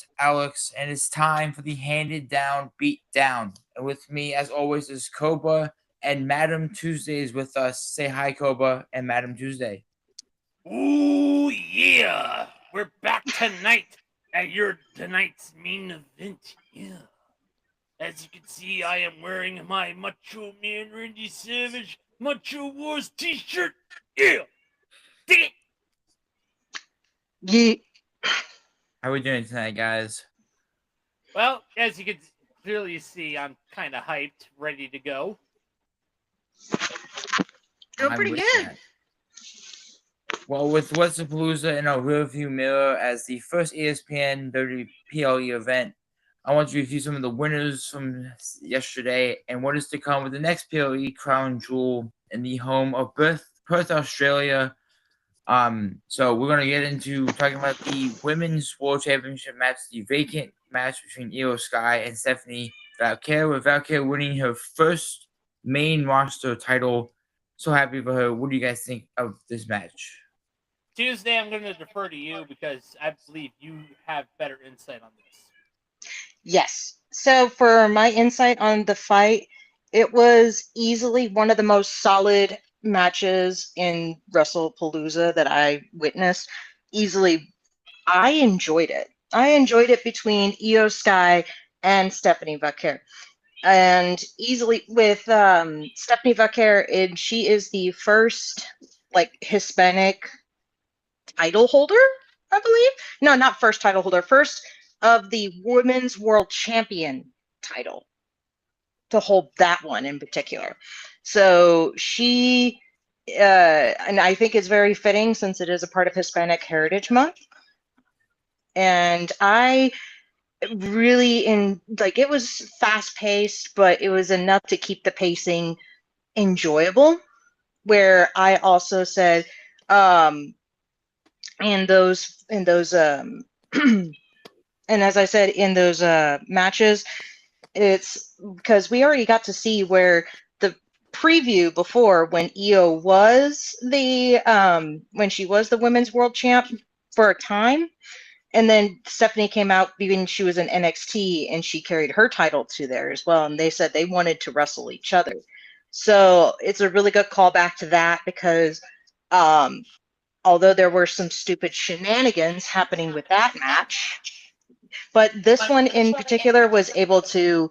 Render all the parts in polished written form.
host, Alex, and it's time for the Handed Down BeatDown. And with me, as always, is Koba, and Madam Tuesday is with us. Say hi, Koba, and Madam Tuesday. Ooh, yeah. We're back tonight at your tonight's main event. Yeah. As you can see, I am wearing my Macho Man Randy Savage Macho Wars t-shirt. Yeah. Dig it. Yeah. How are we doing tonight, guys? Well, as you can clearly see, I'm kind of hyped, ready to go. Doing I'm pretty with good. that. Well, with Wrestlepalooza in our rearview mirror as the first ESPN WPLE event, I want to review some of the winners from yesterday and what is to come with the next PLE crown jewel in the home of Perth, Australia. So we're gonna get into talking about the women's world championship match, the vacant match between Io Sky and Stephanie Valkyrie, with Valkyrie winning her first main roster title. So happy for her. What do you guys think of this match? Tuesday, I'm going to defer to you because I believe you have better insight on this. Yes. So for my insight on the fight, it was easily one of the most solid matches in WrestlePalooza that I witnessed. Easily, I enjoyed it. I enjoyed it between Io Sky and Stephanie Vaquer. And easily with Stephanie Vaquer, and she is the first Hispanic title holder, I believe. No, not first title holder, first of the women's world champion title to hold that one in particular. So she, and I think it's very fitting since it is a part of Hispanic Heritage Month. And I really it was fast paced, but it was enough to keep the pacing enjoyable. Where I also said, in those and as I said in those matches, it's because we already got to see where the preview before when Io was the when she was the women's world champ for a time, and then Stephanie came out when she was in NXT and she carried her title to there as well, and they said they wanted to wrestle each other. So it's a really good callback to that because um although there were some stupid shenanigans happening with that match, but this one in particular was able to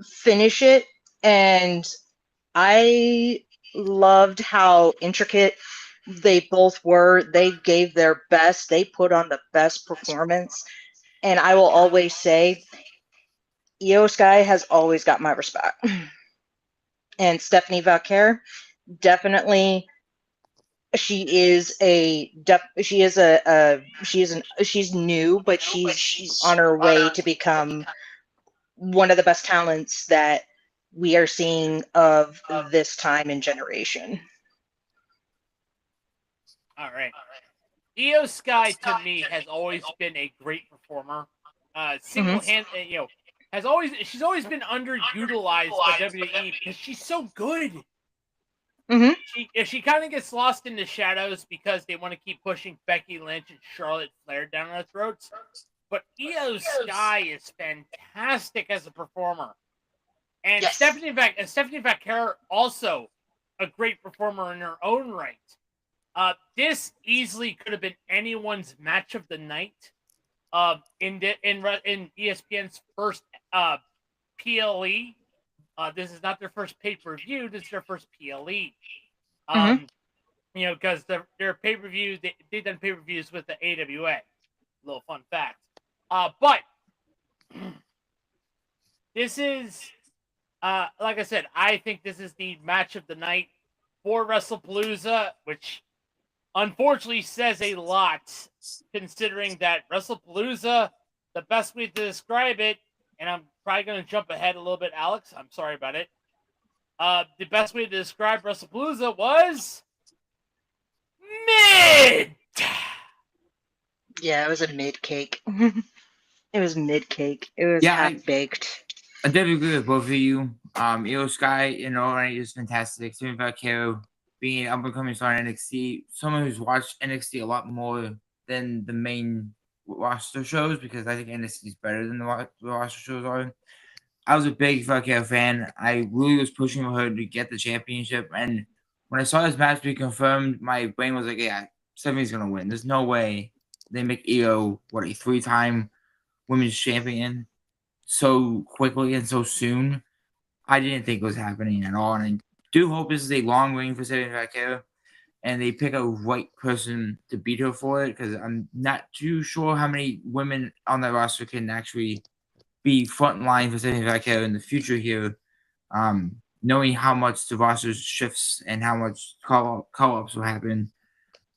finish it. And I loved how intricate they both were. They gave their best, they put on the best performance. And I will always say, Io Sky has always got my respect. And Stephanie Valkyrie, definitely she's new, but she's on her way to become one of the best talents that we are seeing of this time and generation. All right. Io Sky to me has always been a great performer. Single hand, she's always been underutilized by WWE because she's so good. Mm-hmm. She kind of gets lost in the shadows because they want to keep pushing Becky Lynch and Charlotte Flair down our throats. But Io Sky is fantastic as a performer, and Yes. Stephanie Vaquer also a great performer in her own right. This easily could have been anyone's match of the night. In ESPN's first PLE. This is not their first pay per view. This is their first PLE. Because their pay per view they've done pay per views with the AWA. Little fun fact. But this is like I said, I think this is the match of the night for WrestlePalooza, which unfortunately says a lot considering that WrestlePalooza, the best way to describe it, and I'm probably going to jump ahead a little bit, Alex. I'm sorry about it. The best way to describe WrestlePalooza was mid. Yeah, it was a mid cake. It was mid cake. It was half baked. I definitely agree with both of you. Io Sky, is fantastic. Stephanie Valkyrie being an up and coming star in NXT, someone who's watched NXT a lot more than the main roster shows because I think NXT is better than the roster shows are. I was a big Raquel fan. I really was pushing for her to get the championship, and when I saw this match be confirmed, my brain was like, "Yeah, Stephanie's gonna win. There's no way they make Io a 3-time women's champion so quickly and so soon." I didn't think it was happening at all, and I do hope this is a long reign for Stephanie Raquel, and they pick a right person to beat her for it because I'm not too sure how many women on that roster can actually be front line for Stephanie Raquel in the future here. Knowing how much the roster shifts and how much call-ups will happen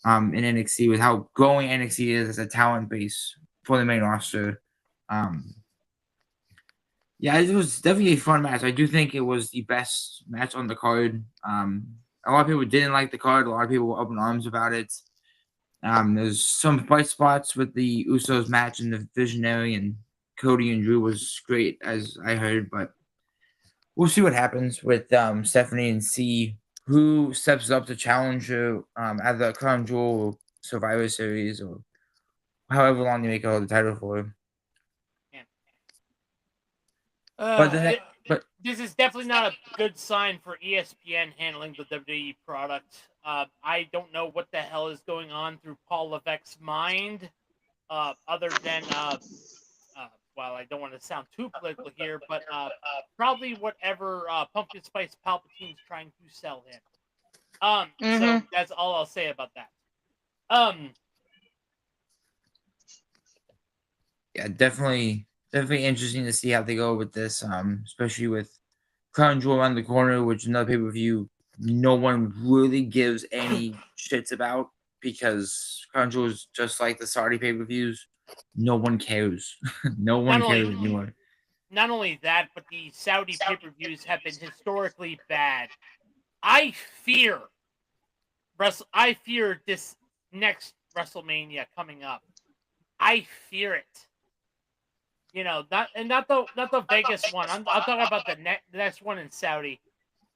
in NXT with how growing NXT is as a talent base for the main roster. Yeah, it was definitely a fun match. I do think it was the best match on the card. A lot of people didn't like the card. A lot of people were up in arms about it. There's some bright spots with the Usos match and the Visionary, and Cody and Drew was great, as I heard. But we'll see what happens with Stephanie and see who steps up to challenge her at the Crown Jewel Survivor Series or however long they make hold the title for. This is definitely not a good sign for ESPN handling the WWE product. I don't know what the hell is going on through Paul Levesque's mind, other than, well, I don't want to sound too political here, but probably whatever Pumpkin Spice Palpatine's trying to sell him. So that's all I'll say about that. Yeah, definitely interesting to see how they go with this, especially with Crown Jewel around the corner, which is another pay-per-view no one really gives any shits about because Crown Jewel is just like the Saudi pay-per-views. No one cares. No one cares anymore. Not only that, but the Saudi pay-per-views have been historically bad. I fear this next WrestleMania coming up. I fear it. You know, not the Vegas one. I'm talking about the next one in Saudi,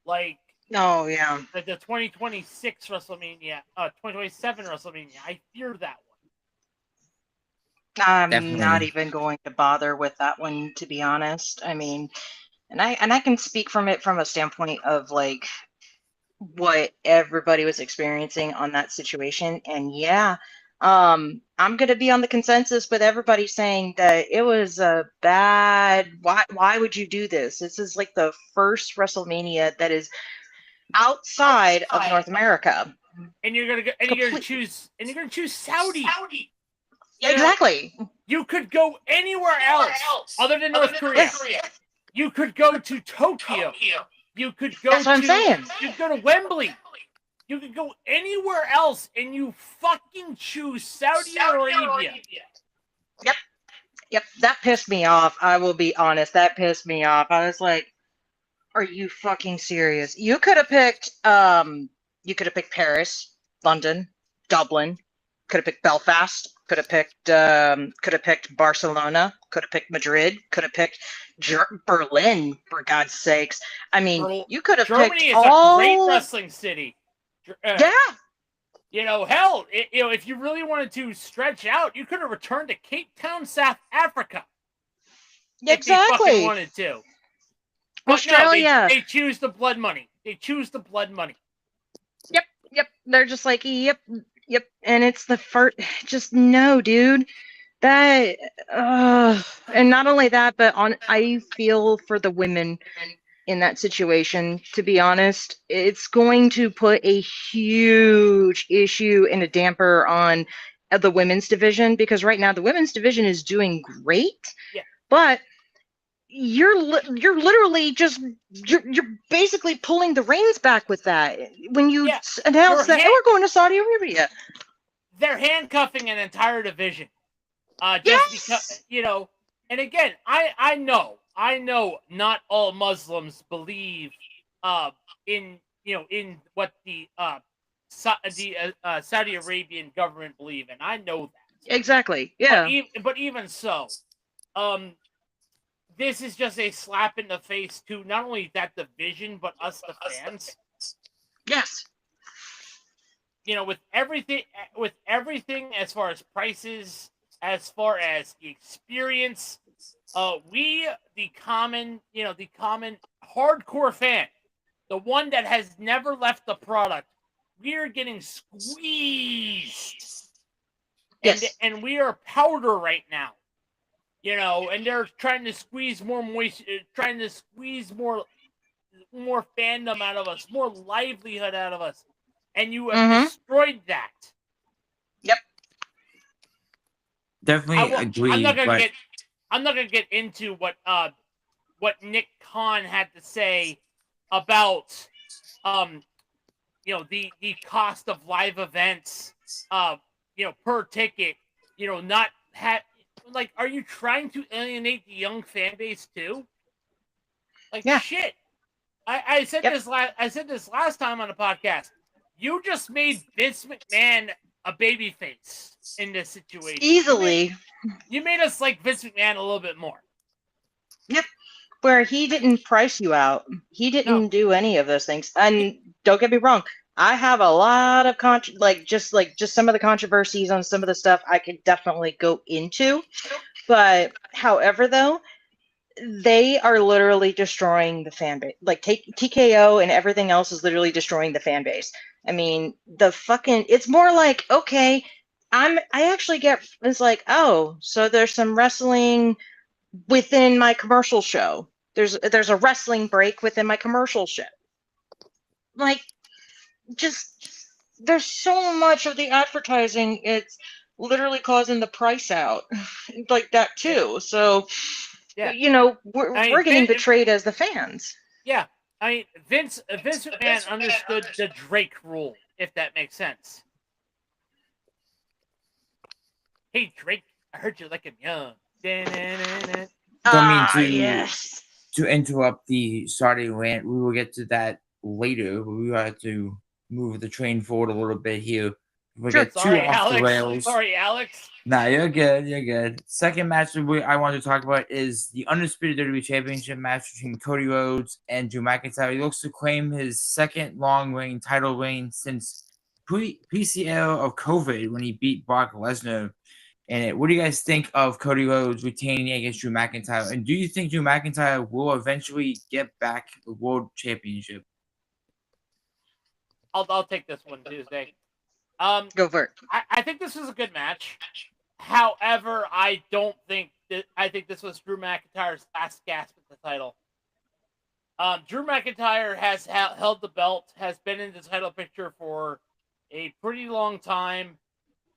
like. Oh yeah. The 2026 WrestleMania, 2027 WrestleMania. I fear that one. I'm Definitely. not even going to bother with that one, to be honest. I mean, and I can speak from a standpoint of like what everybody was experiencing on that situation, and yeah. I'm going to be on the consensus with everybody saying that it was a bad. Why would you do this? This is like the first WrestleMania that is outside of North America. And you're gonna choose Saudi. Exactly. You could go anywhere else other than North Korea. Yes. You could go to Tokyo. You could go That's what I'm saying. You could go to Wembley. You could go anywhere else, and you fucking choose Saudi Arabia. Yep. That pissed me off. I will be honest. That pissed me off. I was like, "Are you fucking serious? You could have picked. You could have picked Paris, London, Dublin. Could have picked Belfast. Could have picked Barcelona. Could have picked Madrid. Could have picked Berlin. For God's sakes! I mean, you could have picked Germany is a great wrestling city. Yeah. You know, hell, if you really wanted to stretch out, you could have returned to Cape Town, South Africa. Exactly. If you fucking wanted to. But Australia. No, they choose the blood money. Yep. They're just like, yep. And it's the first. Just no, dude. That. And not only that, but I feel for the women in that situation, to be honest. It's going to put a huge issue and a damper on the women's division, because right now the women's division is doing great. Yeah. But you're literally just you're basically pulling the reins back with that when you announce that we're going to Saudi Arabia. They're handcuffing an entire division. Because, you know, and again, I know not all Muslims believe in what the Saudi Arabian government believe in. I know that. Exactly. Yeah. But even so, this is just a slap in the face to not only that division, but us, the fans. Yes. You know, with everything as far as prices, as far as the experience. We, the common hardcore fan, the one that has never left the product, we are getting squeezed. Yes. And we are powder right now. And they're trying to squeeze more trying to squeeze more fandom out of us, more livelihood out of us. And you have destroyed that. Yep. Definitely agree. I'm not gonna get into what Nick Khan had to say about the cost of live events per ticket, not like, are you trying to alienate the young fan base too? Like, yeah. Shit. I said this last time on the podcast. You just made Vince McMahon a babyface in this situation. Easily. You made us like Vince McMahon a little bit more. Yep. Where he didn't price you out. He didn't do any of those things. And don't get me wrong, I have a lot of just some of the controversies on some of the stuff I could definitely go into. But however, though, they are literally destroying the fan base. Like TKO and everything else is literally destroying the fan base. I mean, it's more like, okay, I actually it's like, oh, so there's some wrestling within my commercial show. There's a wrestling break within my commercial show. Like, just there's so much of the advertising, it's literally causing the price out like that too. So we're getting betrayed as the fans. Yeah, I mean, Vince McMahon understood the Drake rule, if that makes sense. Hey Drake, I heard you like him young. Don't mean to interrupt the Saudi rant. We will get to that later. We have to move the train forward a little bit here. We get too off the rails. Sorry, Alex. Nah, you're good. You're good. Second match I want to talk about is the Undisputed WWE Championship match between Cody Rhodes and Drew McIntyre. He looks to claim his second long title reign since PCL of COVID when he beat Brock Lesnar. And what do you guys think of Cody Rhodes retaining against Drew McIntyre? And do you think Drew McIntyre will eventually get back the World Championship? I'll take this one, Tuesday. Go for it. I think this was a good match. However, I think this was Drew McIntyre's last gasp at the title. Drew McIntyre has held the belt, has been in the title picture for a pretty long time.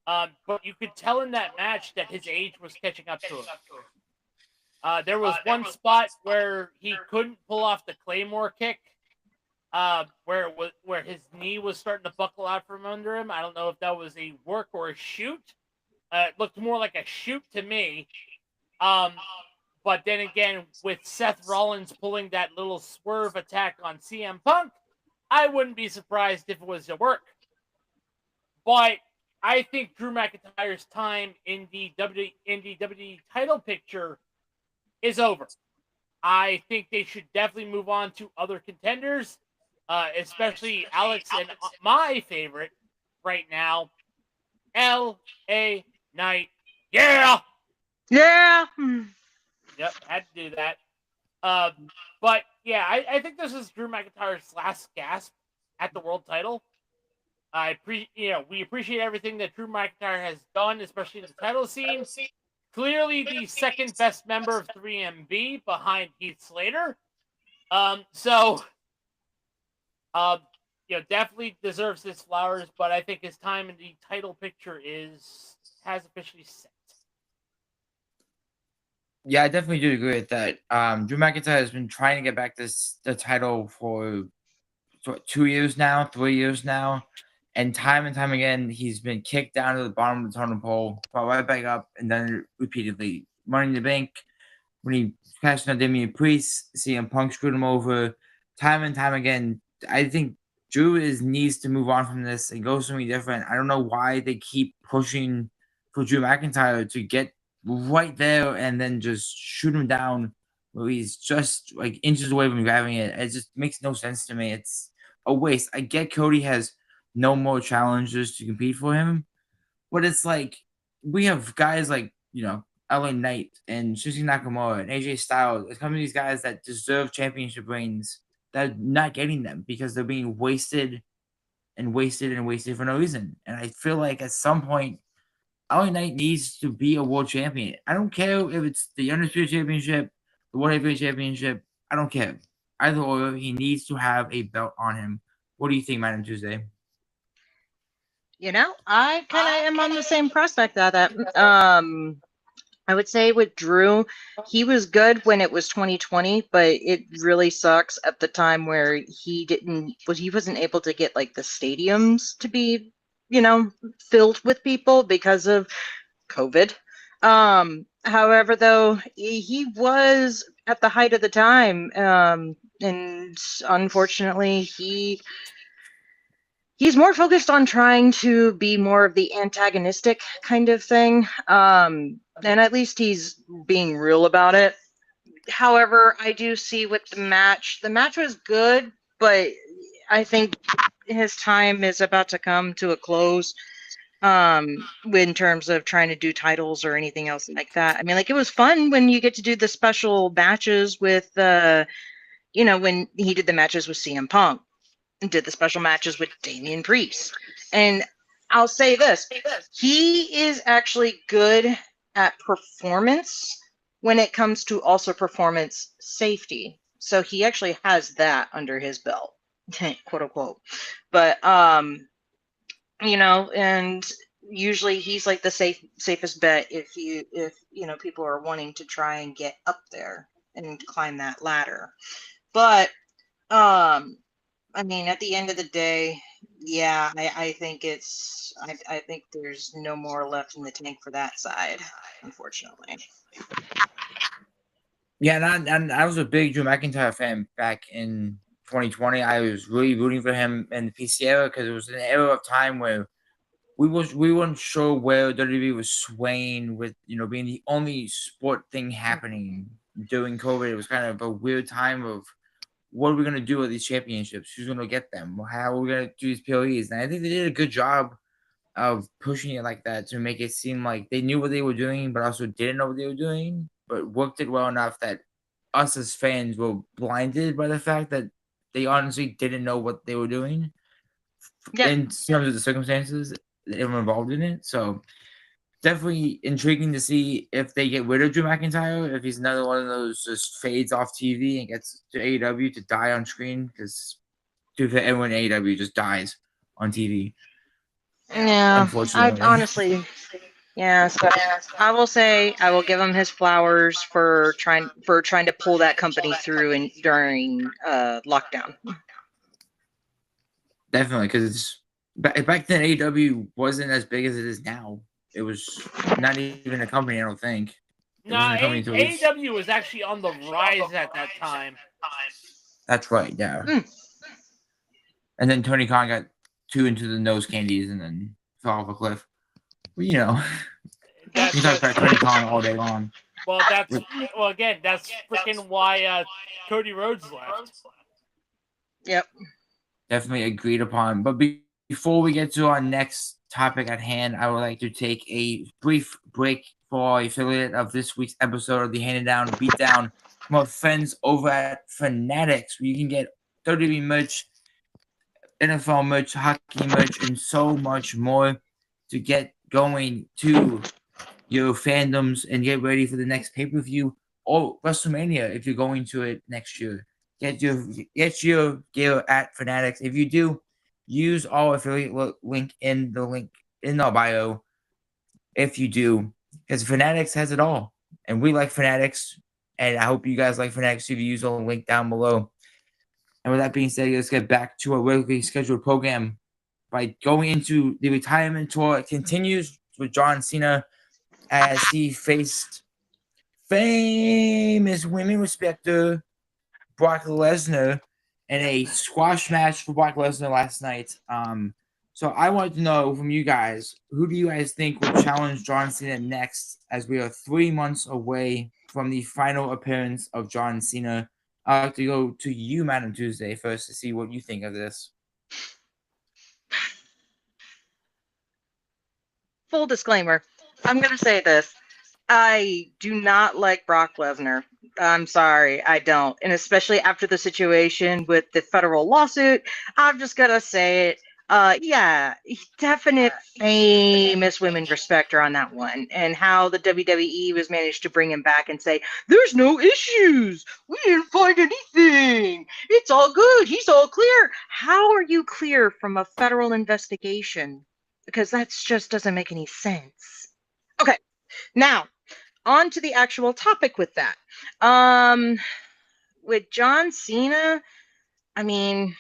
But you could tell in that match that his age was catching up to him. There was one spot where he couldn't pull off the Claymore kick, where his knee was starting to buckle out from under him. I don't know if that was a work or a shoot. It looked more like a shoot to me. But then again, with Seth Rollins pulling that little swerve attack on CM Punk, I wouldn't be surprised if it was a work. But I think Drew McIntyre's time in the WWE title picture is over. I think they should definitely move on to other contenders, especially Alex and my favorite right now, LA Knight. Yeah! Yeah! Yep, had to do that. But yeah, I think this is Drew McIntyre's last gasp at the world title. We appreciate everything that Drew McIntyre has done, especially in the title scene. Clearly the second best member of 3MB behind Heath Slater. Definitely deserves his flowers, but I think his time in the title picture has officially set. Yeah, I definitely do agree with that. Drew McIntyre has been trying to get back the title for 2 years now, 3 years now. And time again, he's been kicked down to the bottom of the totem pole, brought right back up, and then repeatedly. Money in the Bank, when he cashed on Damian Priest, CM Punk screwed him over. Time and time again, I think Drew needs to move on from this and go something different. I don't know why they keep pushing for Drew McIntyre to get right there and then just shoot him down where he's just like inches away from grabbing it. It just makes no sense to me. It's a waste. I get Cody has no more challengers to compete for him, but it's like we have guys like LA Knight and Shinsuke Nakamura and AJ Styles. It's some of these guys that deserve championship reigns that are not getting them because they're being wasted and wasted and wasted for no reason. And I feel like at some point, LA Knight needs to be a world champion. I don't care if it's the Undisputed Championship, the World Heavyweight Championship. I don't care. Either or, he needs to have a belt on him. What do you think, Madam Tuesday? I kind of am on the same prospect that I would say with Drew, he was good when it was 2020, but it really sucks at the time where he wasn't able to get like the stadiums to be, filled with people because of COVID. However, though, he was at the height of the time, and unfortunately, he's more focused on trying to be more of the antagonistic kind of thing. And at least he's being real about it. However, I do see with the match was good, but I think his time is about to come to a close in terms of trying to do titles or anything else like that. I mean, like, it was fun when you get to do the special matches with when he did the matches with CM Punk and did the special matches with Damian Priest. And I'll say this, he is actually good at performance when it comes to also performance safety. So he actually has that under his belt, quote unquote. But and usually he's like the safest bet if people are wanting to try and get up there and climb that ladder. But I mean, at the end of the day, yeah, I think I think there's no more left in the tank for that side, unfortunately. Yeah, and I was a big Drew McIntyre fan back in 2020. I was really rooting for him in the PC era because it was an era of time where we weren't sure where WWE was swaying with being the only sport thing happening during COVID. It was kind of a weird time of what are we gonna do with these championships? Who's gonna get them? How are we gonna do these PLEs? And I think they did a good job of pushing it like that to make it seem like they knew what they were doing, but also didn't know what they were doing, but worked it well enough that us as fans were blinded by the fact that they honestly didn't know what they were doing in terms of the circumstances that were involved in it. So definitely intriguing to see if they get rid of Drew McIntyre, if he's another one of those just fades off TV and gets to AEW to die on screen, because everyone in AEW just dies on TV. Yeah, unfortunately. honestly, yeah. So I will say I will give him his flowers for trying to pull that company through during lockdown. Definitely, because it's back then AEW wasn't as big as it is now. It was not even a company, I don't think. No, AEW was actually on the rise at that time. That's right, yeah. And then Tony Khan got too into the nose candies and then fell off a cliff. Well, you know, you talk about Tony Khan all day long. Well, again, that's freaking why Cody Rhodes left. Yep. Definitely agreed upon. But before we get to our next topic at hand, I would like to take a brief break for our affiliate of this week's episode of the Handed Down Beatdown from our friends over at Fanatics, where you can get WWE merch, NFL merch, hockey merch, and so much more to get going to your fandoms and get ready for the next pay-per-view or WrestleMania if you're going to it next year. Get your gear at Fanatics. If you do, use our affiliate link in our bio. If you do, because Fanatics has it all, and we like Fanatics, and I hope you guys like Fanatics if you use the link down below. And with that being said, let's get back to our regularly scheduled program by going into the retirement tour. It continues with John Cena as he faced famous women respecter Brock Lesnar in a squash match for Brock Lesnar last night. So I wanted to know from you guys, who do you guys think will challenge John Cena next, as we are 3 months away from the final appearance of John Cena? I'd like to go to you, Madam Tuesday, first to see what you think of this. Full disclaimer, I'm gonna say this. I do not like Brock Lesnar. I'm sorry, I don't. And especially after the situation with the federal lawsuit, I'm just gonna say it. Yeah, definite famous women respecter on that one, and how the WWE was managed to bring him back and say, "There's no issues. We didn't find anything. It's all good. He's all clear." How are you clear from a federal investigation? Because that just doesn't make any sense. Okay, now on to the actual topic with that. With John Cena, I mean,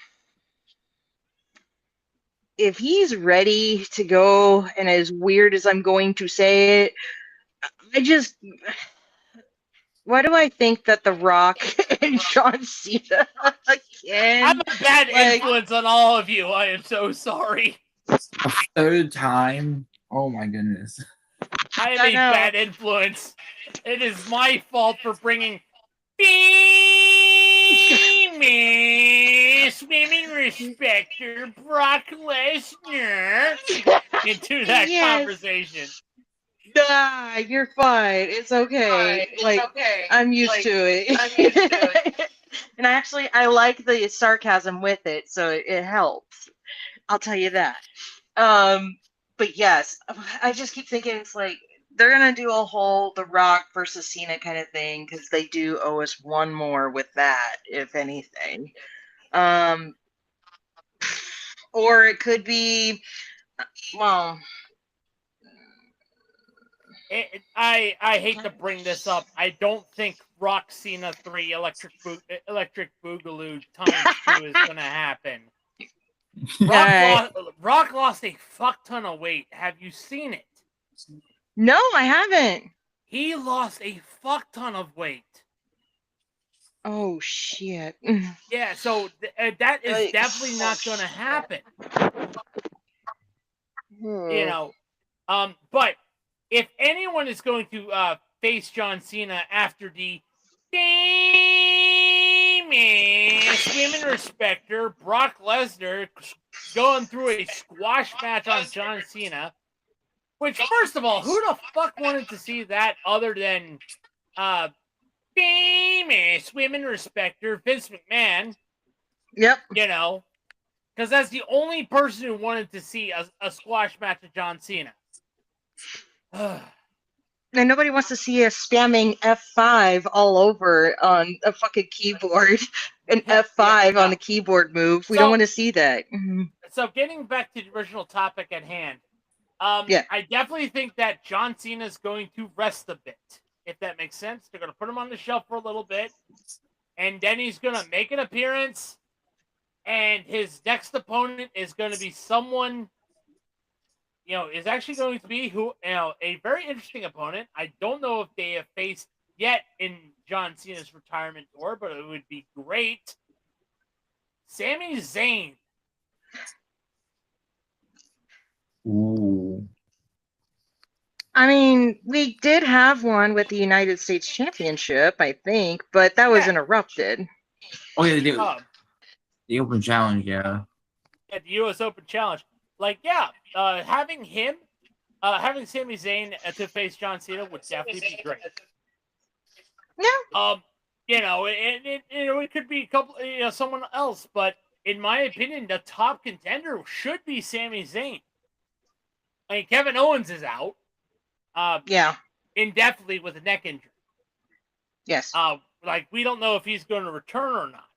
if he's ready to go, and as weird as I'm going to say it, I just, why do I think that The Rock and John Cena I'm again? a bad Like, influence on all of you. I am so sorry. A third time. Oh my goodness. I am I a know. bad influence. It is my fault for bringing famous women respecter Brock Lesnar into that Yes. conversation. Nah, you're fine. It's okay. Like, I'm used to it. And actually, I like the sarcasm with it, so it helps. I'll tell you that. But yes, I just keep thinking it's like they're gonna do a whole The Rock versus Cena kind of thing because they do owe us one more with that, if anything. Um, or it could be, well, I hate to bring this up. I don't think Rock Cena 3 Electric Boogaloo times 2 is going to happen. Rock lost a fuck ton of weight. Have you seen it? No, I haven't. He lost a fuck ton of weight. Oh shit. Yeah, so that is definitely not going to happen. You know, but if anyone is going to face John Cena after the famous women respecter Brock Lesnar going through a squash match on John Cena, which, first of all, who the fuck wanted to see that other than famous women respecter Vince McMahon? Yep. You know, because that's the only person who wanted to see a squash match of John Cena. And nobody wants to see us spamming F5 all over on a fucking keyboard. An F5 on the keyboard move. We don't want to see that. So getting back to the original topic at hand, Yeah. I definitely think that John Cena is going to rest a bit, if that makes sense. They're going to put him on the shelf for a little bit, and then he's going to make an appearance, and his next opponent is going to be someone, is actually going to be a very interesting opponent. I don't know if they have faced yet in John Cena's retirement tour, but it would be great. Sami Zayn. Ooh. I mean, we did have one with the United States Championship, I think, but that was interrupted. Oh yeah, the Open Challenge, yeah. At the U.S. Open Challenge, having Sami Zayn to face John Cena would definitely be great. Yeah. It could be a couple, someone else, but in my opinion, the top contender should be Sami Zayn. I mean, Kevin Owens is out. Yeah. Indefinitely with a neck injury. Yes. We don't know if he's going to return or not.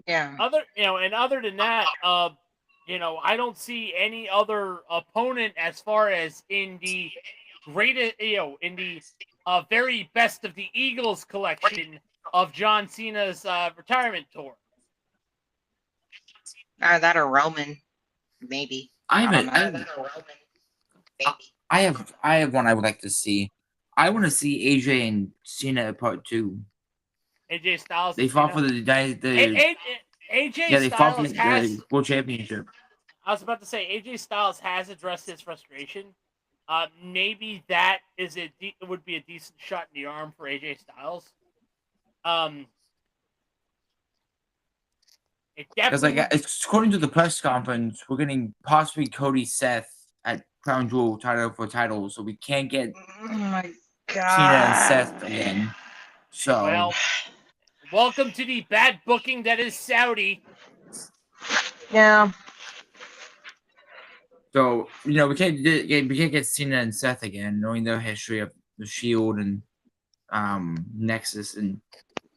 Yeah. Other than that, I don't see any other opponent as far as in the greatest, in the very best of the Eagles collection of John Cena's retirement tour. That or Roman, maybe. I have one I would like to see. I want to see AJ and Cena part 2. AJ Styles. They fought for the AJ they fought for Styles the World Championship. I was about to say AJ Styles has addressed his frustration. Maybe that would be a decent shot in the arm for AJ Styles. Because according to the press conference, we're getting possibly Cody Seth at Crown Jewel for titles, so we can't get Oh my Cena and god. Seth again. So Well, welcome to the bad booking that is Saudi. Yeah. So we can't get Cena and Seth again, knowing their history of the Shield and Nexus and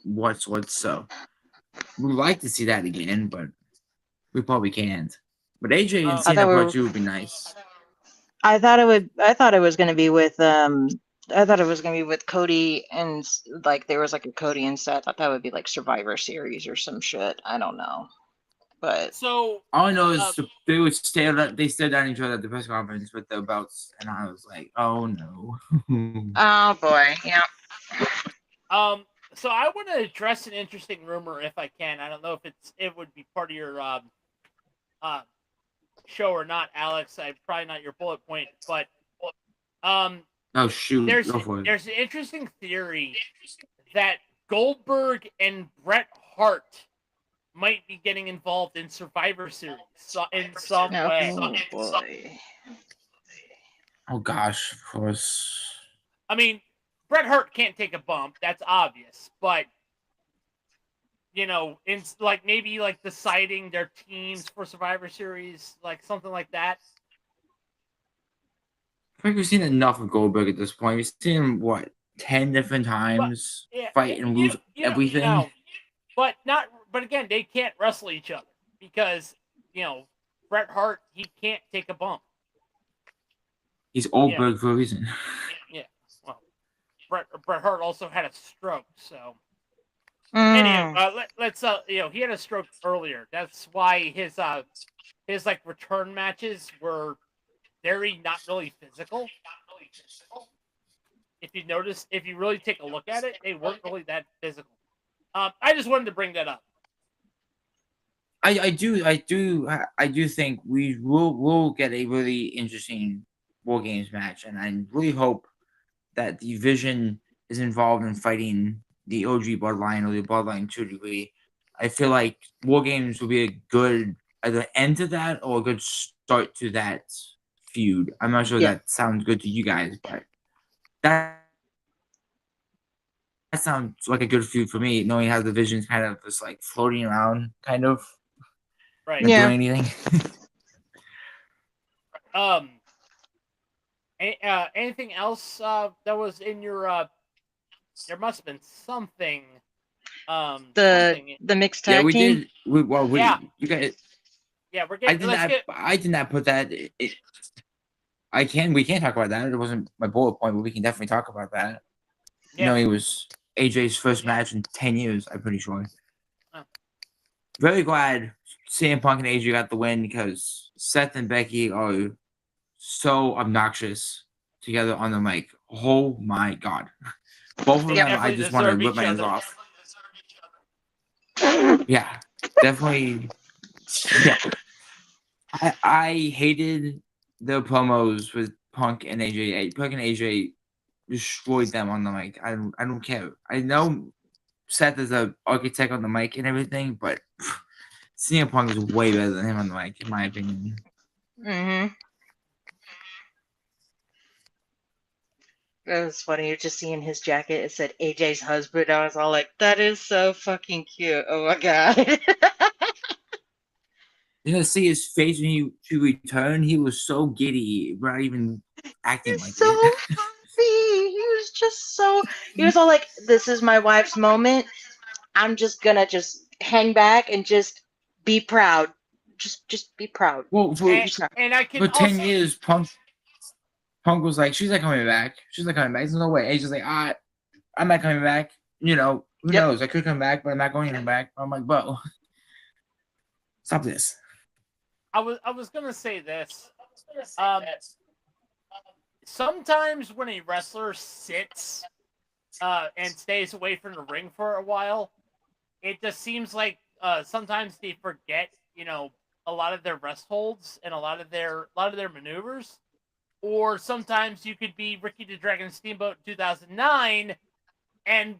what's. So we'd like to see that again, but we probably can't. But AJ and I Cena thought we part were- 2 would be nice. I thought it was going to be with I thought it was going to be with Cody and like there was like a Cody and Seth. I thought that would be like Survivor Series or some shit. I don't know. But So All I know is they stared at each other at the press conference with their belts, and I was like, oh no. oh boy, yeah. so I want to address an interesting rumor if I can. I don't know if it would be part of your show or not, Alex. Probably not your bullet point, but Oh shoot, there's go for it. an interesting theory that Goldberg and Bret Hart might be getting involved in Survivor Series in some way. Oh boy. Oh gosh, of course. I mean, Bret Hart can't take a bump. That's obvious, but in like maybe like deciding their teams for Survivor Series, like something like that. I think we've seen enough of Goldberg at this point. We've seen him 10 different times fight and lose everything. But again, they can't wrestle each other because Bret Hart, he can't take a bump. He's Goldberg for a reason. Yeah. Well, Bret Hart also had a stroke, so. Anyway, let's he had a stroke earlier. That's why his like return matches were very not really physical. If you really take a look at it, they weren't really that physical. I just wanted to bring that up. I do think we will get a really interesting War Games match, and I really hope that the Vision is involved in fighting the OG Bloodline or the Bloodline to a degree. I feel like War Games will be a good either end to that or a good start to that feud. I'm not sure that sounds good to you guys, but that sounds like a good feud for me, knowing how the Vision's kind of just like floating around, kind of. Right. Not doing anything. Anything else that was in your there must have been something the mixed tag we team? did you guys we're getting I did not put that we can't talk about that. It wasn't my bullet point, but we can definitely talk about that. It was AJ's first match in 10 years, I'm pretty sure. Very glad CM Punk and AJ got the win because Seth and Becky are so obnoxious together on the mic. Oh my god. Both of them, I just want to rip my hands off. Yeah, definitely. Yeah. I hated the promos with Punk and AJ. Punk and AJ destroyed them on the mic. I don't care. I know Seth is an architect on the mic and everything, but CM Punk is way better than him on the mic, in my opinion. Mm-hmm. It was funny. You're just seeing his jacket. It said AJ's husband. I was all like, that is so fucking cute. Oh my god. You're gonna see his face when he returned. He was so giddy, not even acting like so it. happy. He was just so. He was all like, "This is my wife's moment. I'm just gonna hang back and just be proud. Just be proud." Well, and I can for 10 years, Punk was like, she's not coming back. She's not coming back. There's no way. AJ's like, I'm not coming back. Who knows? I could come back, but I'm not going to come back. I'm like, bro, stop this. I was gonna say this. Sometimes when a wrestler sits and stays away from the ring for a while, it just seems like sometimes they forget, a lot of their rest holds and a lot of their maneuvers. Or sometimes you could be Ricky the Dragon Steamboat in 2009 and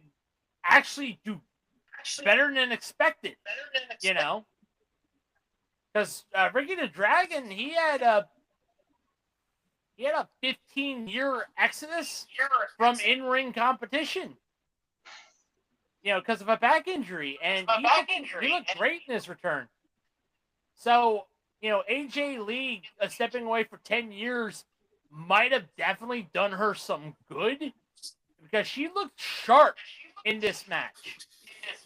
actually do better than expected, Because Ricky the Dragon, he had he had a 15-year exodus from in-ring competition. Because of a back injury, and he looked great in his return. So, AJ Lee stepping away for 10 years might have definitely done her some good because she looked sharp in this match.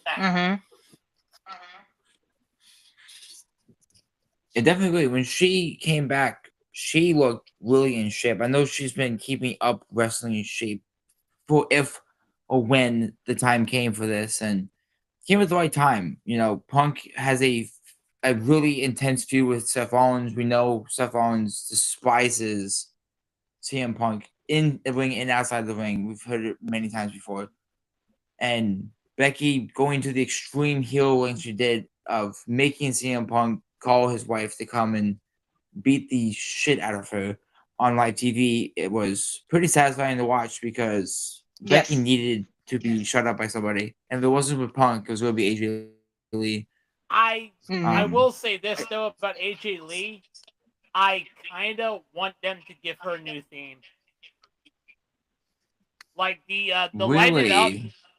Mm-hmm. It definitely, when she came back, she looked really in shape. I know she's been keeping up wrestling in shape for if or when the time came for this, and came at the right time. Punk has a really intense feud with Seth Rollins. We know Seth Rollins despises CM Punk in the ring and outside the ring. We've heard it many times before. And Becky going to the extreme heel when she did of making CM Punk call his wife to come and beat the shit out of her on live TV. It was pretty satisfying to watch because Becky Yes. needed to be shut up by somebody. And if it wasn't with Punk, it was going to be AJ Lee. I Mm-hmm. will say this though about AJ Lee. I kind of want them to give her a new theme. Like the Really?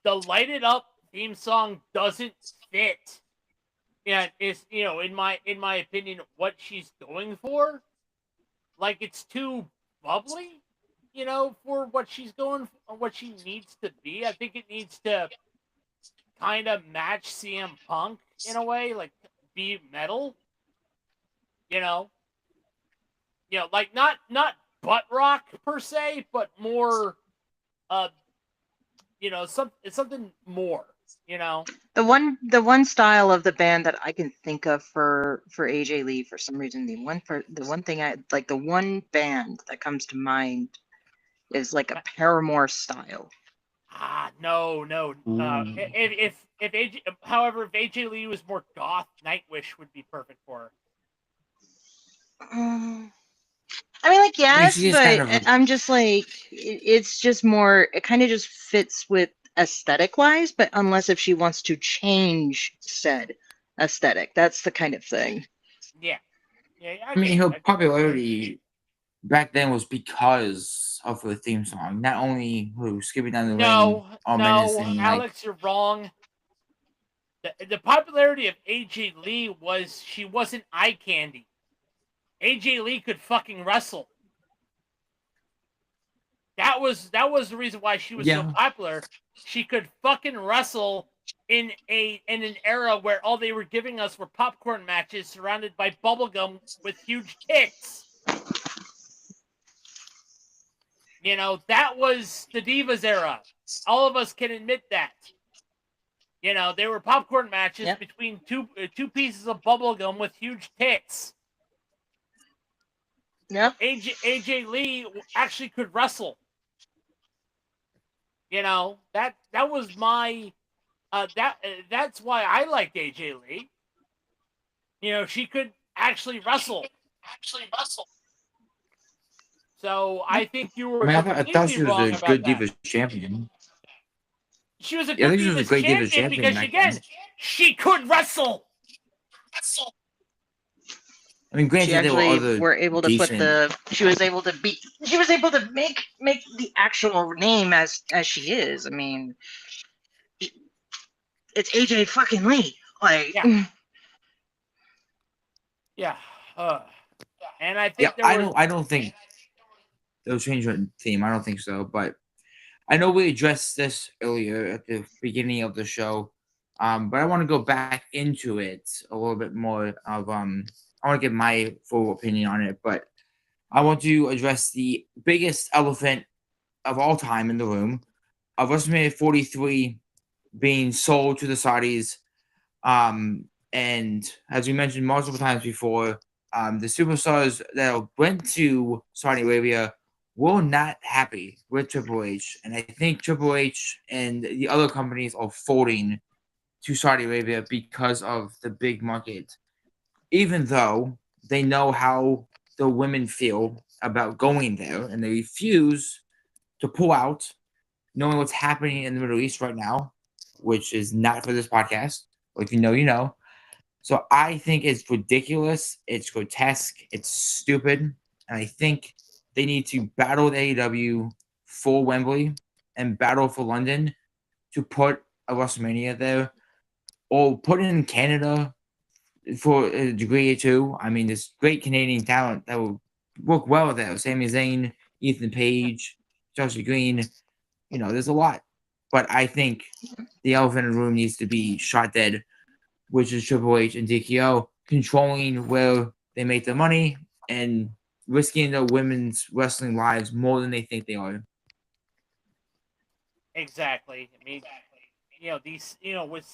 Light It Up theme song doesn't fit. Yeah, it's in my opinion what she's going for. Like it's too bubbly, for what she's what she needs to be. I think it needs to kind of match CM Punk in a way, like be metal. Like not butt rock per se, but more something more, The one style of the band that I can think of for AJ Lee for some reason, the one thing I like, the one band that comes to mind is like a Paramore style. No. If AJ, however, if AJ Lee was more goth, Nightwish would be perfect for her. I mean, like, I mean, yes, she is but kind of I'm just like, it's just more, it kind of just fits with aesthetic wise, but unless if she wants to change said aesthetic, that's the kind of thing. Yeah. I mean, her popularity back then was because of her theme song, not only who skipping down the ring, all menacing. Alex, you're wrong. The popularity of AJ Lee was she wasn't eye candy. AJ Lee could fucking wrestle. That was the reason why she was so popular. She could fucking wrestle in an era where all they were giving us were popcorn matches surrounded by bubblegum with huge tits. That was the Divas era. All of us can admit that. They were popcorn matches between two pieces of bubblegum with huge tits. Yep. AJ Lee actually could wrestle. That was my that's why I liked AJ Lee. She could actually wrestle. So I think you were I thought she was wrong a about good that. Divas champion. She was a good she was a great Divas champion because back again, then. she could wrestle. I mean, granted, She there were actually other were able to decent. she was able to make the actual name as she is. I mean, it's AJ fucking Lee. Like, yeah. And I think I don't think they'll change the theme. I don't think so. But I know we addressed this earlier at the beginning of the show. But I want to go back into it a little bit more. I want to give my full opinion on it, but I want to address the biggest elephant of all time in the room of WrestleMania 43 being sold to the Saudis. And as we mentioned multiple times before, the superstars that went to Saudi Arabia were not happy with Triple H. And I think Triple H and the other companies are folding to Saudi Arabia because of the big market. Even though they know how the women feel about going there and they refuse to pull out, knowing what's happening in the Middle East right now, which is not for this podcast. Or if you know, you know. So I think it's ridiculous. It's grotesque. It's stupid. And I think they need to battle with AEW for Wembley and battle for London to put a WrestleMania there, or put it in Canada for a degree or two. I mean, there's great Canadian talent that will work well there. Sami Zayn, Ethan Page, Chelsea Green. There's a lot. But I think the elephant in the room needs to be shot dead, which is Triple H and DKO controlling where they make their money and risking their women's wrestling lives more than they think they are. Exactly. I mean, these, with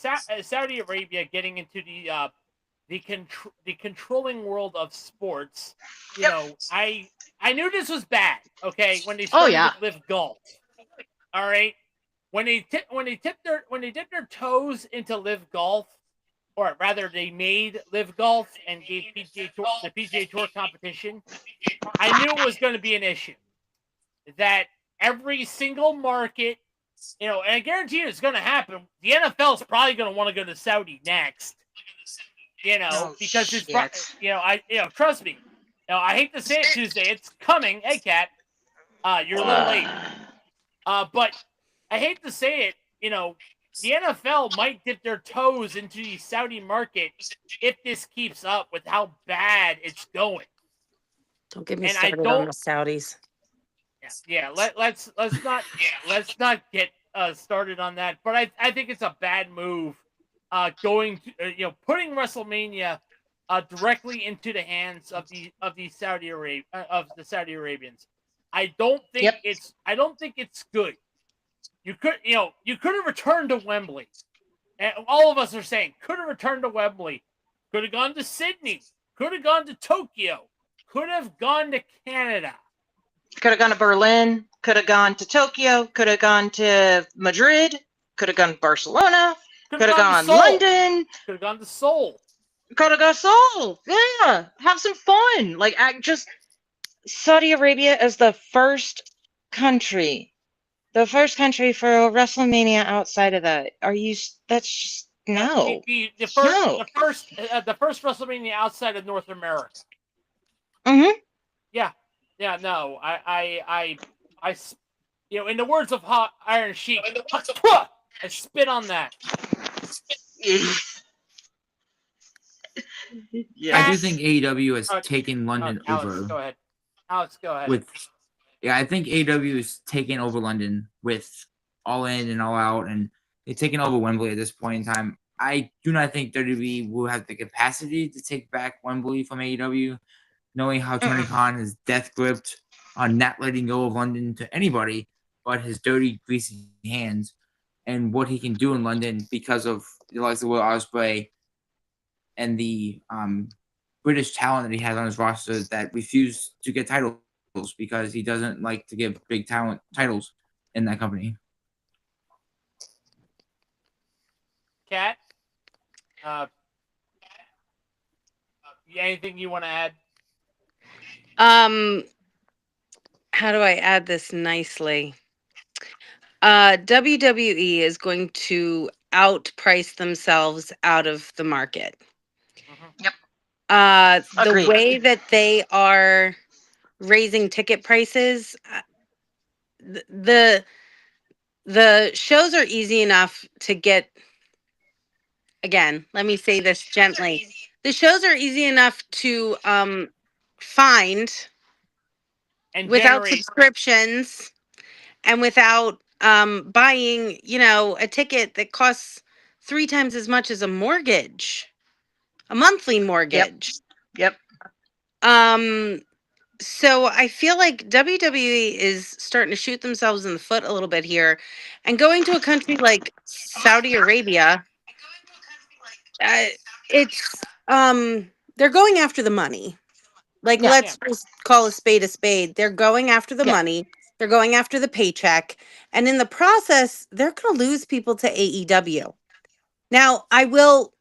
Saudi Arabia getting into the controlling world of sports, I knew this was bad. Okay, when they started with Live Golf. All right, when they dipped their toes into Live Golf, or rather, they made Live Golf and gave the PGA Tour competition. I knew it was going to be an issue. That every single market, and I guarantee you it's going to happen. The NFL is probably going to want to go to Saudi next. Because it's, trust me. I hate to say it, Tuesday. It's coming. Hey, Kat. You're a little late. But I hate to say it. The NFL might dip their toes into the Saudi market if this keeps up with how bad it's going. Don't get me started on the Saudis. Yeah. Let's not get started on that. But I think it's a bad move. Going to, putting WrestleMania directly into the hands of the Saudi Arabians. I don't think it's good. You could have returned to Wembley. And all of us are saying could have returned to Wembley. Could have gone to Sydney. Could have gone to Tokyo. Could have gone to Canada. Could have gone to Berlin. Could have gone to Tokyo. Could have gone to Madrid. Could have gone to Barcelona. Could have gone to London. Could have gone to Seoul. Could have gone to Seoul. Yeah. Have some fun. Like, Saudi Arabia as the first country for a WrestleMania outside of that. That's just, no. The first WrestleMania outside of North America. Mm-hmm. Yeah, no. I in the words of Iron Sheik, I spit on that. Yeah. I do think AEW has taken London over. Go ahead. Alex, go ahead. I think AEW is taking over London with All In and All Out, and they've taken over Wembley at this point in time. I do not think WWE will have the capacity to take back Wembley from AEW, knowing how Tony Khan is death gripped on not letting go of London to anybody but his dirty, greasy hands, and what he can do in London because of the likes of Will Ospreay and the British talent that he has on his roster that refuse to get titles because he doesn't like to give big talent titles in that company. Kat, anything you want to add? How do I add this nicely? WWE is going to outprice themselves out of the market. Yep. The way that they are raising ticket prices, the shows are easy enough to get. Again, let me say this gently. The shows are easy enough to find and without generate. subscriptions and without buying, a ticket that costs 3 times as much as a monthly mortgage. Yep. So I feel like WWE is starting to shoot themselves in the foot a little bit here, and going to a country like Saudi Arabia, it's they're going after the money. Like, let's just call a spade a spade. They're going after the money. They're going after the paycheck. And in the process, they're going to lose people to AEW. Now, I will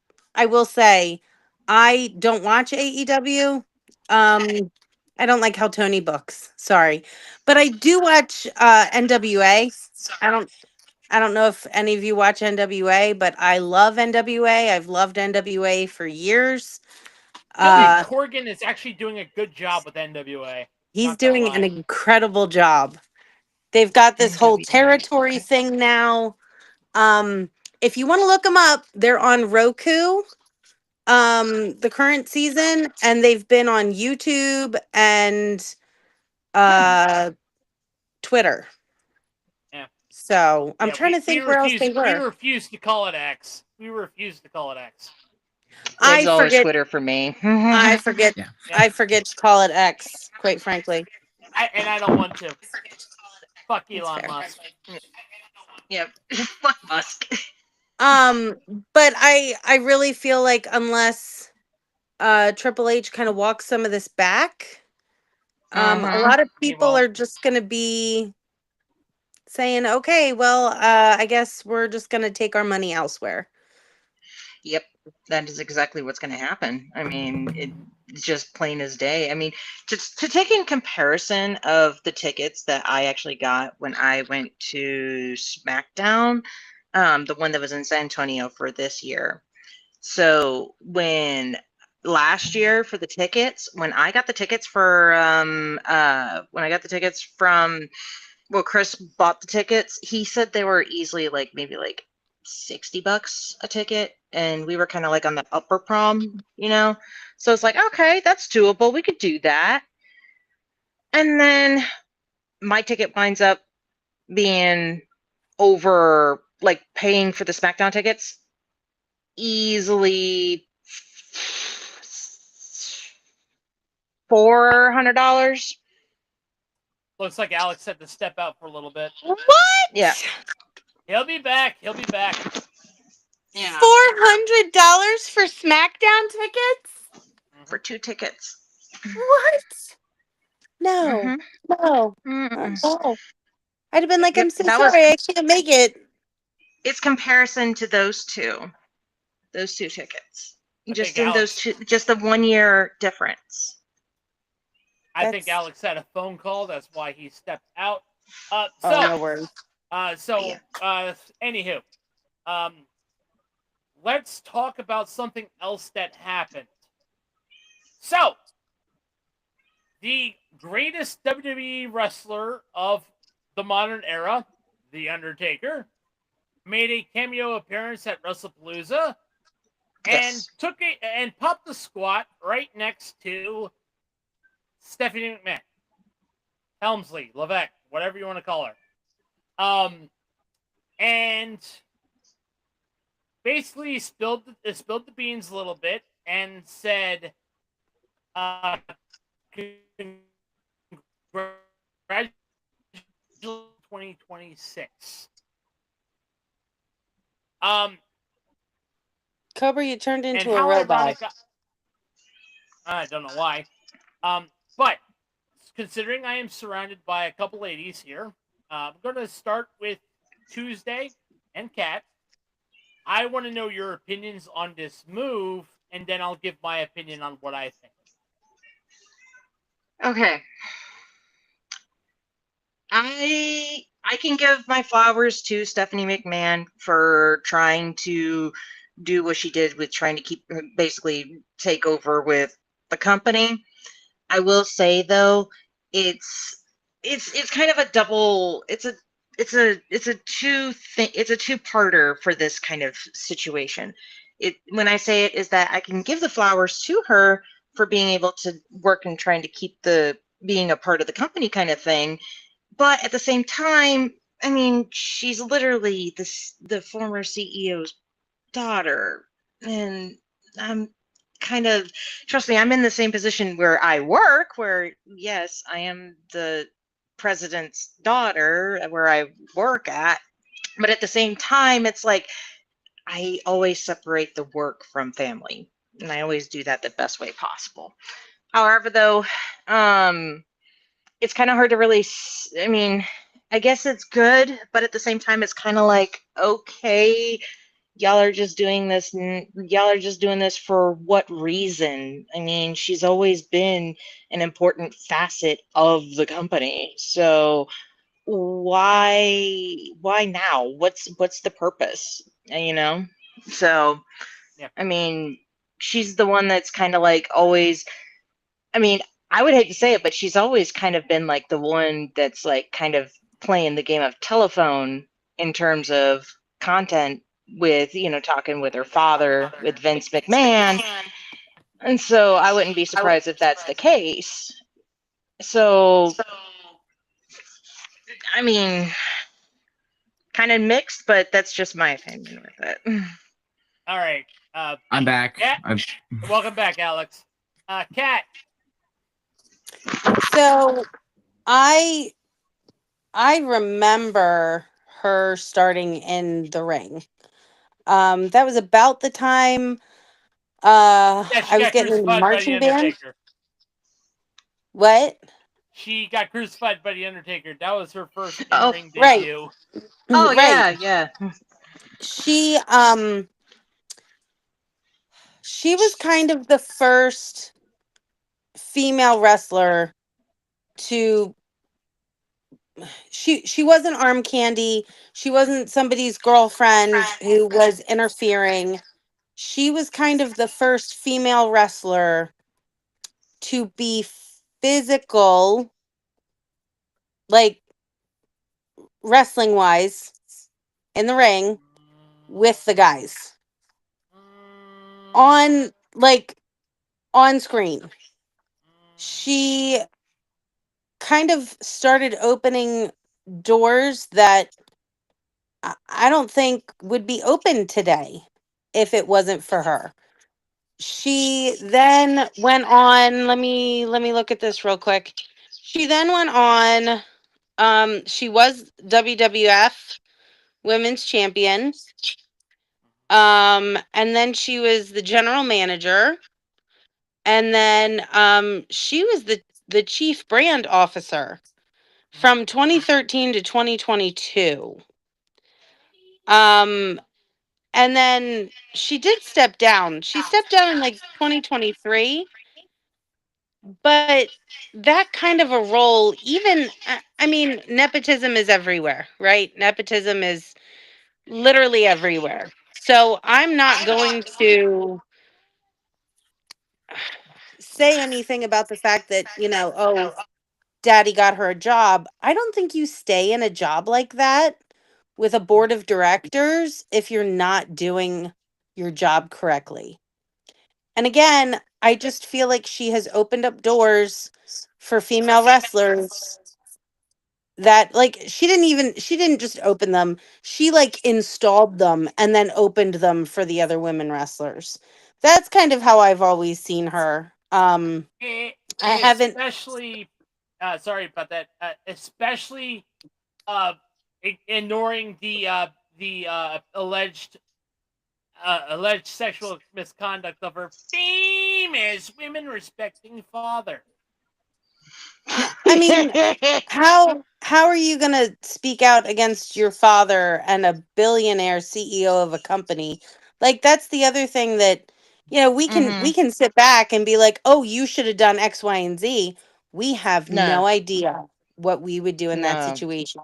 say, I don't watch AEW. I don't like how Tony books. Sorry. But I do watch NWA. I don't know if any of you watch NWA, but I love NWA. I've loved NWA for years. Billy Corgan is actually doing a good job with NWA. He's Not gonna doing an lie. incredible job. They've got this whole NWA. territory thing now. If you want to look them up, they're on Roku. The current season, and they've been on YouTube and Twitter. Yeah. So I'm Yeah, trying to think where else they we were. refuse to call it X. We refuse to call it X. I It's always forget. Twitter for me. I forget. Yeah. I forget to call it X. Quite frankly, I don't want to. Fuck That's Elon fair. Musk. Yep. Fuck Musk. but I really feel like unless Triple H kind of walks some of this back, a lot of He people won't. are just going to be saying, okay, well, I guess we're just going to take our money elsewhere. Yep, that is exactly what's going to happen. I mean, it's just plain as day. I mean, to take in comparison of the tickets that I actually got when I went to SmackDown, the one that was in San Antonio for this year. So when last year for the tickets, when I got the tickets for when I got the tickets from well, Chris bought the tickets, he said they were easily like maybe like $60 a ticket, and we were kind of like on the upper prom, you know. So it's like, okay, that's doable. We could do that. And then my ticket winds up being over, like paying for the SmackDown tickets easily $400. Looks like Alex had to step out for a little bit. What? Yeah. He'll be back. He'll be back. Yeah. $400 for SmackDown tickets? For 2 tickets. What? No, Mhm. no, Mm-mm. no. I'd have been like, Yep, I'm so that sorry, was I can't make it. it's comparison to those two tickets. I Just think in those Alex. two, just the 1 year difference. I think That's- Alex had a phone call. That's why he stepped out. Oh, So, no worries. Yeah. Anywho, let's talk about something else that happened. So, the greatest WWE wrestler of the modern era, The Undertaker, made a cameo appearance at WrestlePalooza and Yes. and popped the squat right next to Stephanie McMahon, Helmsley, Levesque, whatever you want to call her. And basically spilled the beans a little bit and said, "Congratulations, 2026." Cobra, you turned And into a how robot. ironic. I don't know why. But considering I am surrounded by a couple ladies here, I'm going to start with Tuesday and Kat. I want to know your opinions on this move, and then I'll give my opinion on what I think. Okay. I can give my flowers to Stephanie McMahon for trying to do what she did with trying to keep basically take over with the company. I will say though, it's kind of a double. It's a two-parter for this kind of situation. It when I say it is that I can give the flowers to her for being able to work and trying to keep the being a part of the company kind of thing, but at the same time, I mean, she's literally the former CEO's daughter, and I'm kind of trust me, I'm in the same position where I work, where yes, I am the president's daughter where I work at, but at the same time, it's like I always separate the work from family, and I always do that the best way possible. However, though, it's kind of hard to really I mean, I guess it's good, but at the same time it's kind of like, okay, y'all are just doing this for what reason? I mean, she's always been an important facet of the company, so why now? What's the purpose, you know? So Yeah. I mean, she's the one that's kind of like always, I mean, I would hate to say it, but she's always kind of been like the one that's like kind of playing the game of telephone in terms of content with, talking with her father, with Vince McMahon. And so I wouldn't be surprised if that's the case. So, I mean, kind of mixed, but that's just my opinion with it. All right. I'm back. Kat, welcome back, Alex. Kat. So I remember her starting in the ring. That was about the time Yeah, she I was got getting in the crucified by the marching band. Undertaker. What? She got crucified by the Undertaker. That was her first Oh, in-ring right. debut. Oh, Right. yeah. She was kind of the first female wrestler to she wasn't arm candy. She wasn't somebody's girlfriend who was interfering. She was kind of the first female wrestler to be physical, like wrestling wise, in the ring with the guys on, like, on screen. She kind of started opening doors that I don't think would be open today if it wasn't for her. She then went on, let me look at this real quick. She then went on, she was WWF Women's Champion. And then she was the general manager. And then she was the chief brand officer from 2013 to 2022. Um and then she did step down. She stepped down in like 2023, but that kind of a role, even I mean, nepotism is everywhere, right? Nepotism is literally everywhere. So I'm not going to say anything about the fact that, oh, daddy got her a job. I don't think you stay in a job like that with a board of directors if you're not doing your job correctly. And again, I just feel like she has opened up doors for female wrestlers that, like, she didn't just open them. She like installed them and then opened them for the other women wrestlers. That's kind of how I've always seen her. I haven't. Especially, sorry about that. Especially, ignoring the alleged sexual misconduct of her famous women respecting father. I mean, how are you going to speak out against your father and a billionaire CEO of a company? Like, that's the other thing that, we can sit back and be like, "Oh, you should have done X, Y, and Z." We have No, no idea what we would do in that no. situation.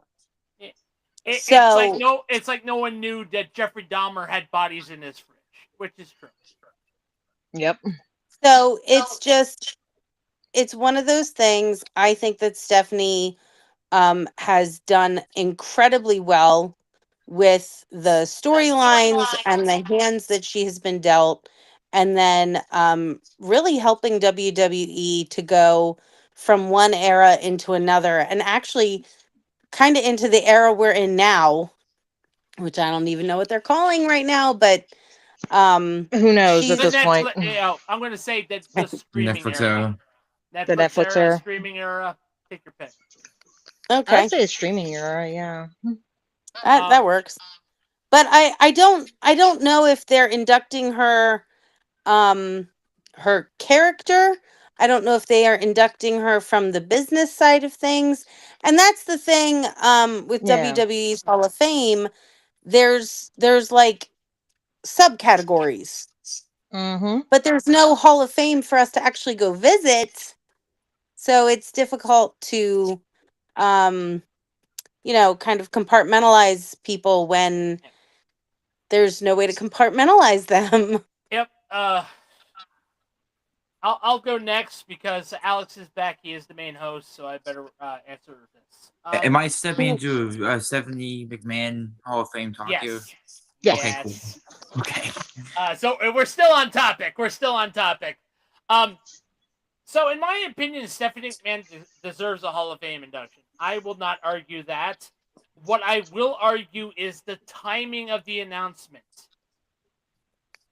It's So, like no one knew that Jeffrey Dahmer had bodies in his fridge, which is true. Yep. so it's one of those things. I think that Stephanie has done incredibly well with the storylines and the hands that she has been dealt, and then really helping WWE to go from one era into another, and actually kind of into the era we're in now, which I don't even know what they're calling right now, but Who knows at The this she's point? Netflix. I'm going to say that the streaming Netflix era, era. The Netflix Netflix era, era. streaming era. Take your pick. I'd okay. say a streaming era. Yeah. That works. But I don't know if they're inducting her her character. I don't know if they are inducting her from the business side of things. And that's the thing with Yeah. WWE's Hall of Fame. There's like subcategories, Mm-hmm. but there's no Hall of Fame for us to actually go visit. So it's difficult to um kind of compartmentalize people when there's no way to compartmentalize them. Yep. I'll go next because Alex is back. He is the main host, so I better answer this. Am I stepping into a Stephanie McMahon Hall of Fame talk here? Yes. Yes. Okay, cool. Okay. So we're still on topic. So in my opinion, Stephanie McMahon deserves a Hall of Fame induction. I will not argue that. What I will argue is the timing of the announcement.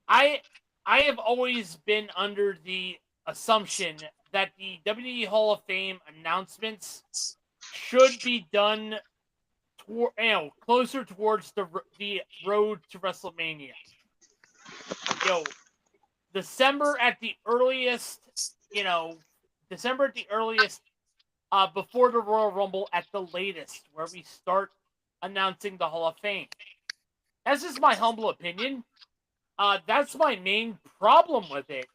I have always been under the assumption that the WWE Hall of Fame announcements should be done closer towards the road to WrestleMania. December at the earliest, before the Royal Rumble at the latest, where we start announcing the Hall of Fame. That's just my humble opinion. That's my main problem with it.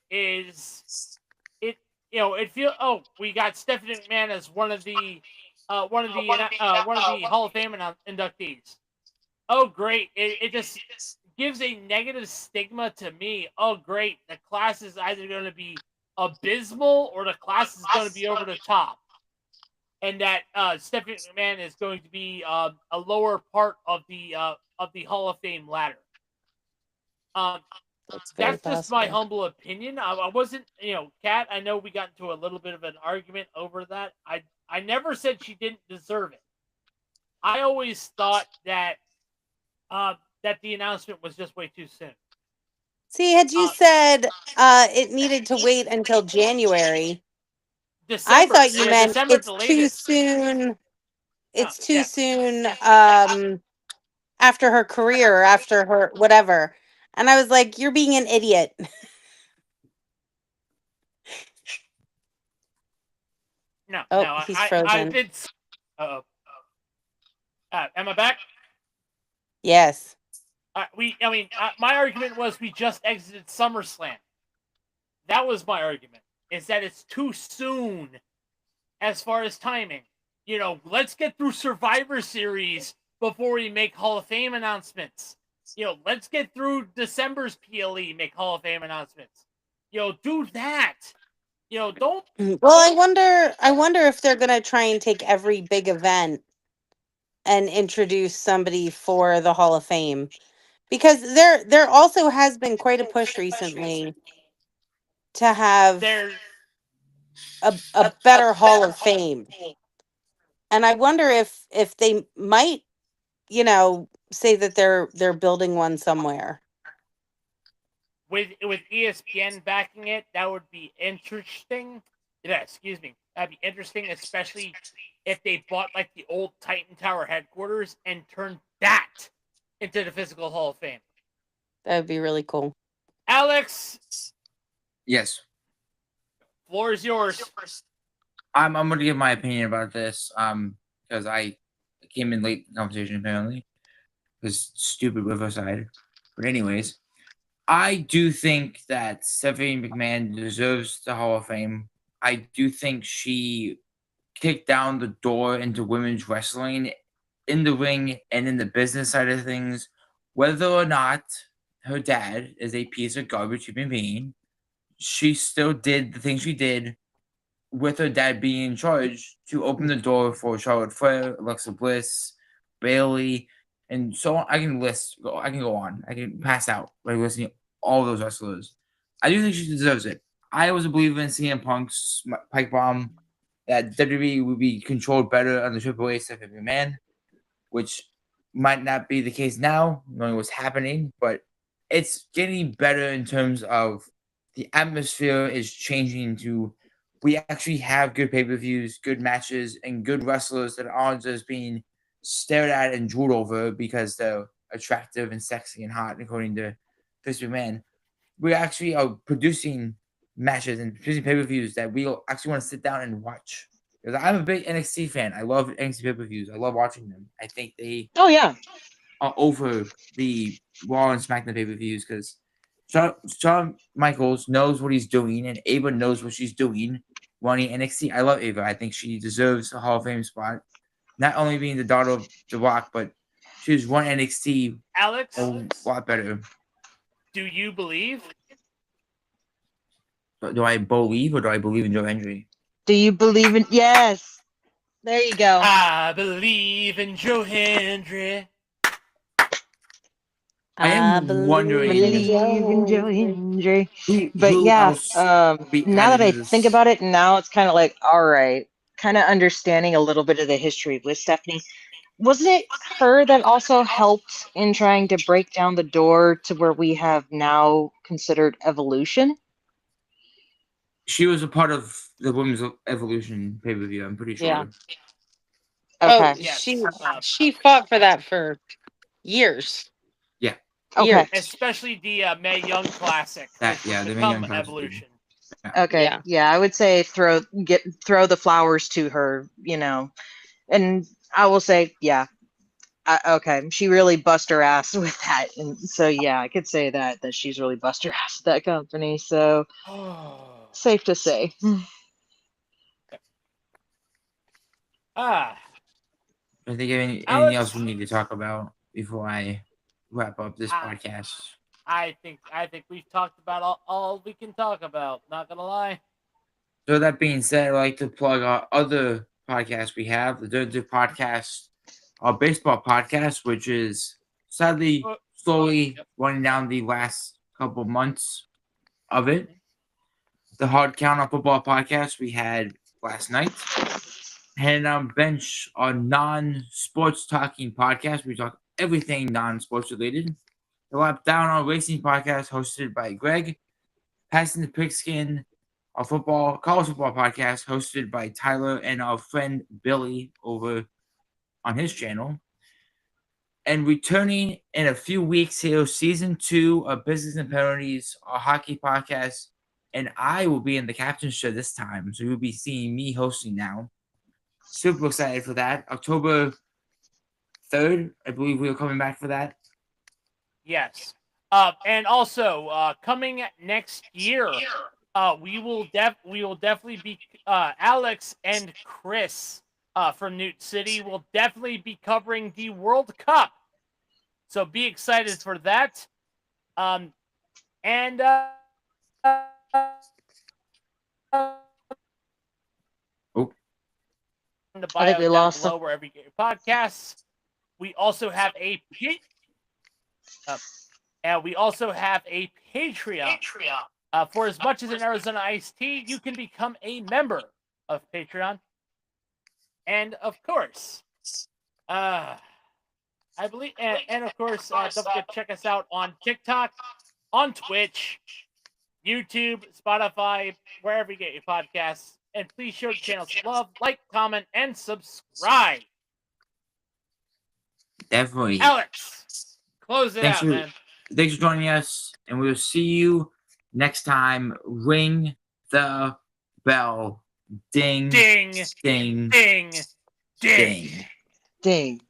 We got Stephanie McMahon as one of the Hall of Fame inductees. Oh, great! It just gives a negative stigma to me. Oh, great! The class is either going to be abysmal or the class is going to be over the top, and that Stephanie McMahon is going to be a lower part of the Hall of Fame ladder. That's just my humble opinion. I wasn't, Kat, I know we got into a little bit of an argument over that. I never said she didn't deserve it. I always thought that that the announcement was just way too soon. See, had you said it needed to wait until January, December, I thought you meant December it's too soon. It's too soon after her career, or after her whatever. And I was like, you're being an idiot. No, he's frozen. I did. Am I back? Yes. My argument was we just exited SummerSlam. That was my argument. Is that it's too soon as far as timing. Let's get through Survivor Series before we make Hall of Fame announcements. Let's get through December's PLE, make Hall of Fame announcements. Do that. Don't. Well, I wonder if they're gonna try and take every big event and introduce somebody for the Hall of Fame, because there also has been quite a push recently to have a better Hall of Fame, and I wonder if they might, say that they're building one somewhere. With ESPN backing it, that would be interesting. Yeah, excuse me. That'd be interesting, especially if they bought like the old Titan Tower headquarters and turned that into the physical Hall of Fame. That would be really cool. Alex. Yes. Floor is yours. I'm going to give my opinion about this because I came in late in the conversation apparently. Because stupid Riverside. But anyways, I do think that Stephanie McMahon deserves the Hall of Fame. I do think she kicked down the door into women's wrestling in the ring and in the business side of things. Whether or not her dad is a piece of garbage human being, she still did the things she did with her dad being in charge to open the door for Charlotte Flair, Alexa Bliss, Bayley, and so on. I can go on. I can pass out by listening to all those wrestlers. I do think she deserves it. I was a believer in CM Punk's pipe bomb that WWE would be controlled better under Triple H Stephanie McMahon, which might not be the case now, knowing what's happening, but it's getting better in terms of the atmosphere is changing to we actually have good pay-per-views, good matches, and good wrestlers that aren't just being stared at and drooled over because they're attractive and sexy and hot, according to Vince McMahon. We actually are producing matches and producing pay-per-views that we actually want to sit down and watch. Because I'm a big NXT fan. I love NXT pay-per-views. I love watching them. I think they are over the Raw and SmackDown pay-per-views because Shawn Michaels knows what he's doing and Ava knows what she's doing running NXT. I love Ava. I think she deserves a Hall of Fame spot. Not only being the daughter of The Rock, but she's run NXT Alex, a lot better. Do you believe Do I believe or do I believe in Joe Hendry? Do you believe in? Yes. There you go. I believe in Joe Hendry. I am wondering Believe in Joe Hendry. But who yeah, else be now that I added to think this. about it, now it's kind of like, all right, kind of understanding a little bit of the history with Stephanie. Wasn't it her that also helped in trying to break down the door to where we have now considered evolution? She was a part of the Women's Evolution pay-per-view, I'm pretty sure. Yeah. Okay. Oh, Yes. she fought for that for years. Yeah. Okay. Especially the Mae Young Classic. That- which yeah, would the Mae become Young Classic. Evolution. Okay. Yeah. Yeah, I would say throw the flowers to her, And I will say, yeah. Okay, she really bust her ass with that, and so yeah, I could say that she's really bust her ass with that company. So safe to say. Ah, I think anything Alex? else we need to talk about before I wrap up this Ah. podcast? I think we've talked about all we can talk about. Not gonna lie. So that being said, I'd like to plug our other podcast we have, the Dirt Podcast, our baseball podcast, which is sadly slowly running down the last couple months of it. The Hard Count on Football podcast we had last night. And on Bench, our non-sports talking podcast. We talk everything non-sports related. The Lap Down, our racing podcast hosted by Greg. Passing the Pigskin, our college football podcast hosted by Tyler and our friend Billy over on his channel. And returning in a few weeks here, season 2 of Business and Penalties, our hockey podcast. And I will be in the captain's chair this time. So you'll be seeing me hosting now. Super excited for that. October 3rd, I believe we are coming back for that. Yes. And also coming next year, we will definitely be Alex and Chris from Newt City will definitely be covering the World Cup. So be excited for that. And the bio I think we down lost below them. wherever you get your podcasts. We also have a Patreon. For as much as an Arizona Iced Tea, you can become a member of Patreon. And of course, I believe, and of course, don't forget to check us out on TikTok, on Twitch, YouTube, Spotify, wherever you get your podcasts. And please show the channel some love, like, comment, and subscribe. Definitely. Alex, close it out, man. Thanks for joining us, and we'll see you next time. Ring the bell. Ding. Ding. Ding. Ding. Ding. Ding.